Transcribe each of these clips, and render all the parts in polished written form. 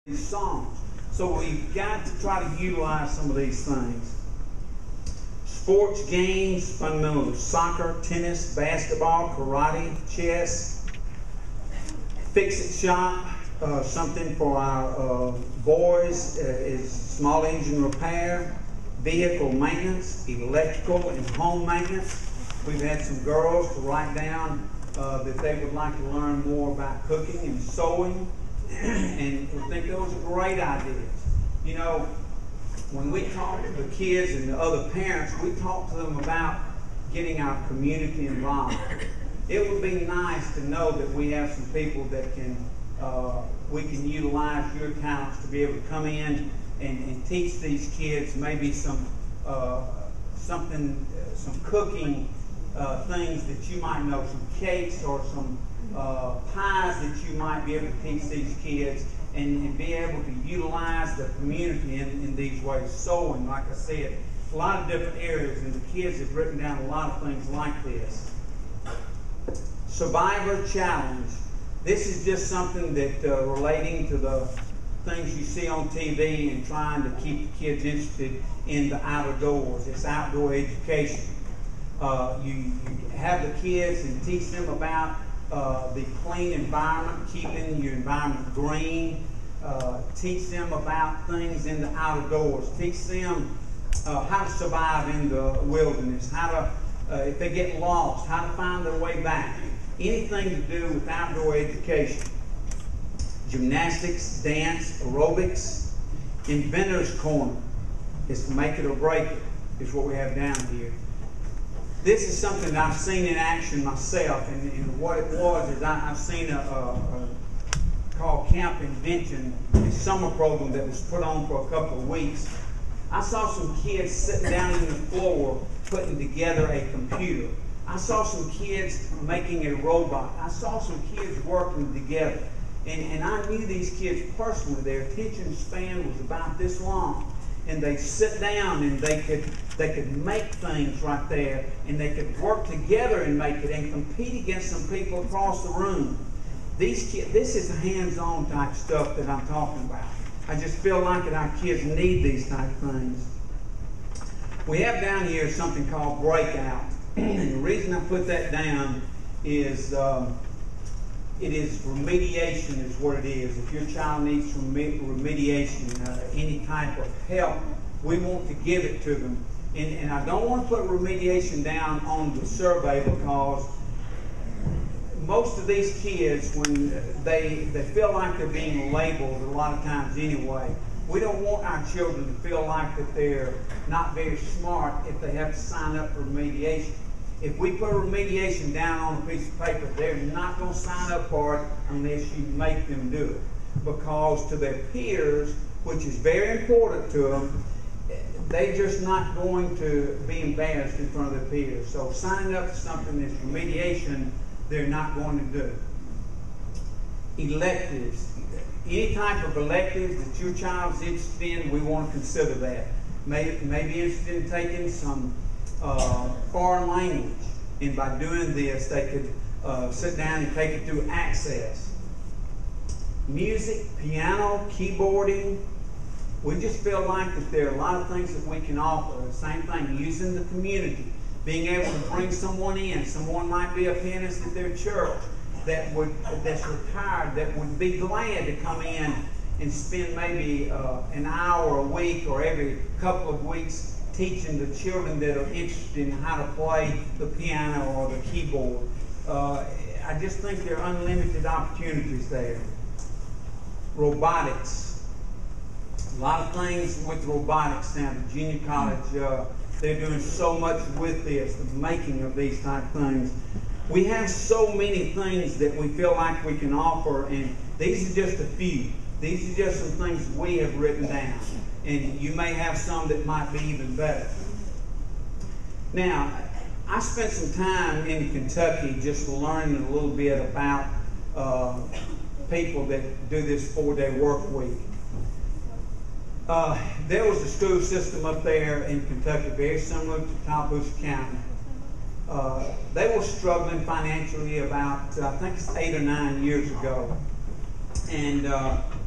these songs. So we've got to try to utilize some of these things. Sports games, fundamentals, soccer, tennis, basketball, karate, chess, fix-it shop, something for our boys is small engine repair, vehicle maintenance, electrical and home maintenance. We've had some girls to write down that they would like to learn more about cooking and sewing, and we think those are great ideas. You know, when we talk to the kids and the other parents, we talk to them about getting our community involved. It would be nice to know that we have some people that can, we can utilize your talents to be able to come in and teach these kids maybe some cooking things that you might know, some cakes or some pies that you might be able to teach these kids, and be able to utilize the community in these ways. Sewing, like I said, a lot of different areas, and the kids have written down a lot of things like this. Survivor Challenge. This is just something that relating to the things you see on TV and trying to keep the kids interested in the outdoors. It's outdoor education. You have the kids and teach them about the clean environment, keeping your environment green. Teach them about things in the outdoors. Teach them how to survive in the wilderness, how to, if they get lost, how to find their way back. Anything to do with outdoor education. Gymnastics, dance, aerobics. Inventor's Corner. It's make it or break it, is what we have down here. This is something that I've seen in action myself, and what it was is I've seen called Camp Invention, a summer program that was put on for a couple of weeks. I saw some kids sitting down on the floor putting together a computer. I saw some kids making a robot. I saw some kids working together. And I knew these kids personally. Their attention span was about this long. And they sit down and they could make things right there, and they could work together and make it and compete against some people across the room. These kids, this is the hands-on type stuff that I'm talking about. I just feel like that our kids need these type things. We have down here something called Breakout. And the reason I put that down is it is remediation is what it is. If your child needs remediation, any type of help, we want to give it to them. And I don't want to put remediation down on the survey, because most of these kids, when they feel like they're being labeled a lot of times anyway, we don't want our children to feel like that they're not very smart if they have to sign up for remediation. If we put remediation down on a piece of paper, they're not going to sign up for it unless you make them do it. Because to their peers, which is very important to them, they're just not going to be embarrassed in front of their peers. So signing up for something that's remediation, they're not going to do. Electives. Any type of electives that your child's interested in, we want to consider that. Maybe interested in taking some foreign language, and by doing this they could sit down and take it through Access. Music, piano, keyboarding. We just feel like that there are a lot of things that we can offer. The same thing, using the community, being able to bring someone in. Someone might be a pianist at their church that's retired, that would be glad to come in and spend maybe an hour a week or every couple of weeks teaching the children that are interested in how to play the piano or the keyboard. I just think there are unlimited opportunities there. Robotics. A lot of things with robotics now. The junior college, they're doing so much with this, the making of these type things. We have so many things that we feel like we can offer, and these are just a few. These are just some things we have written down. And you may have some that might be even better. Now, I spent some time in Kentucky just learning a little bit about people that do this 4-day work week. There was a school system up there in Kentucky, very similar to Tallapoosa County. They were struggling financially about, I think it's 8 or 9 years ago. And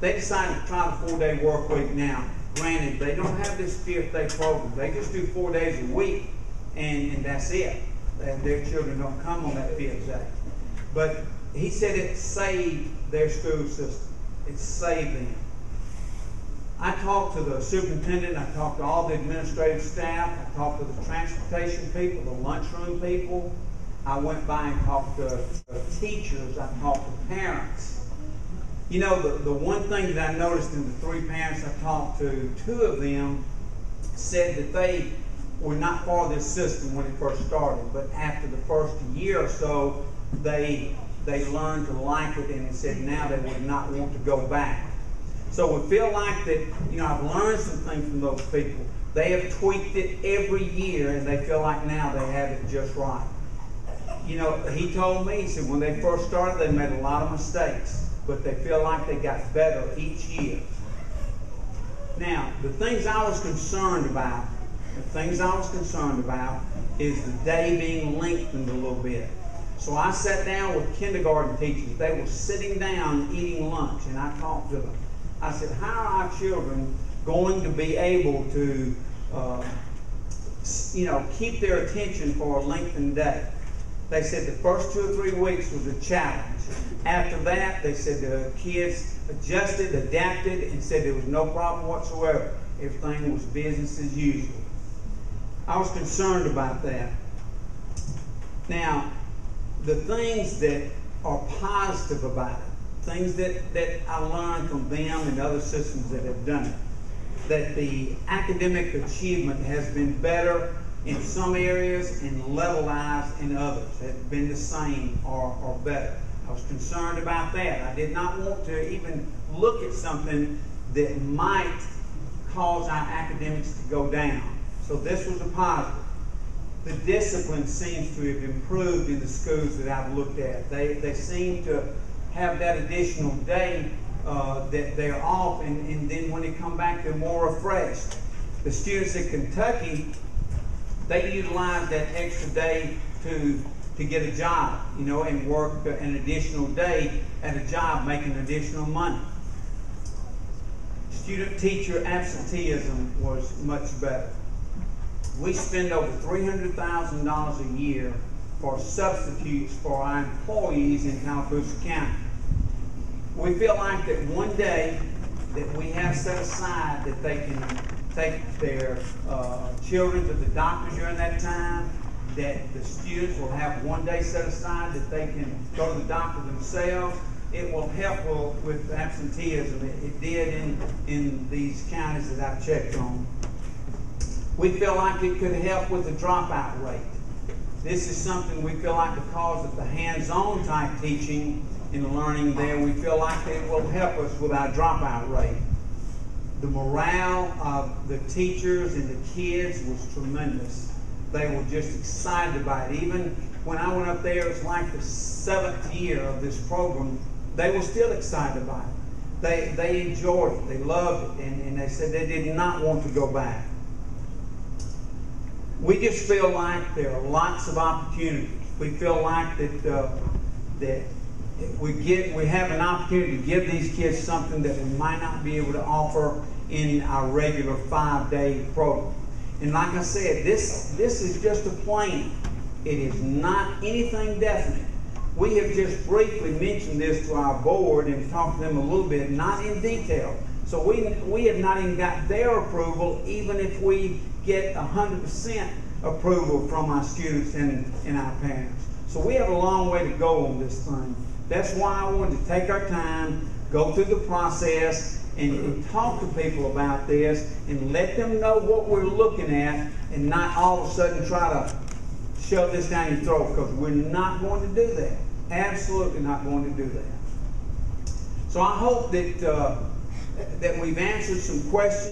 they decided to try the 4-day work week now. Granted, they don't have this 5th-day program. They just do 4 days a week, and that's it. And their children don't come on that 5th day. But he said it saved their school system. It saved them. I talked to the superintendent, I talked to all the administrative staff, I talked to the transportation people, the lunchroom people. I went by and talked to teachers, I talked to parents. You know, the one thing that I noticed in the 3 parents I talked to, 2 of them said that they were not for this system when it first started, but after the first year or so, they learned to like it, and said now they would not want to go back. So we feel like that, you know, I've learned some things from those people. They have tweaked it every year, and they feel like now they have it just right. You know, he told me, he said when they first started, they made a lot of mistakes, but they feel like they got better each year. Now, the things I was concerned about is the day being lengthened a little bit. So I sat down with kindergarten teachers. They were sitting down eating lunch, and I talked to them. I said, how are our children going to be able to, you know, keep their attention for a lengthened day? They said the first 2 or 3 weeks was a challenge. After that, they said the kids adjusted, adapted, and said there was no problem whatsoever. Everything was business as usual. I was concerned about that. Now, the things that are positive about it, things that I learned from them and other systems that have done it, that the academic achievement has been better in some areas and levelized in others, have been the same or better. I was concerned about that. I did not want to even look at something that might cause our academics to go down. So this was a positive. The discipline seems to have improved in the schools that I've looked at. They seem to have that additional day that they're off, and then when they come back, they're more refreshed. The students at Kentucky, they utilize that extra day to get a job, you know, and work an additional day at a job, making additional money. Student-teacher absenteeism was much better. We spend over $300,000 a year for substitutes for our employees in Tallapoosa County. We feel like that one day that we have set aside that they can take their children to the doctor during that time, that the students will have one day set aside that they can go to the doctor themselves. It will help with absenteeism. It did in these counties that I've checked on. We feel like it could help with the dropout rate. This is something we feel like because of the hands-on type teaching and learning there, we feel like it will help us with our dropout rate. The morale of the teachers and the kids was tremendous. They were just excited about it. Even when I went up there, it was like the 7th year of this program, they were still excited about it. They enjoyed it, they loved it, and they said they did not want to go back. We just feel like there are lots of opportunities. We feel like that we have an opportunity to give these kids something that we might not be able to offer in our regular 5-day program. And like I said, this is just a plan. It is not anything definite. We have just briefly mentioned this to our board and talked to them a little bit, not in detail. So we have not even got their approval, even if we get 100% approval from our students and our parents. So we have a long way to go on this thing. That's why I wanted to take our time, go through the process, and talk to people about this and let them know what we're looking at, and not all of a sudden try to shove this down your throat, because we're not going to do that. Absolutely not going to do that. So I hope that we've answered some questions.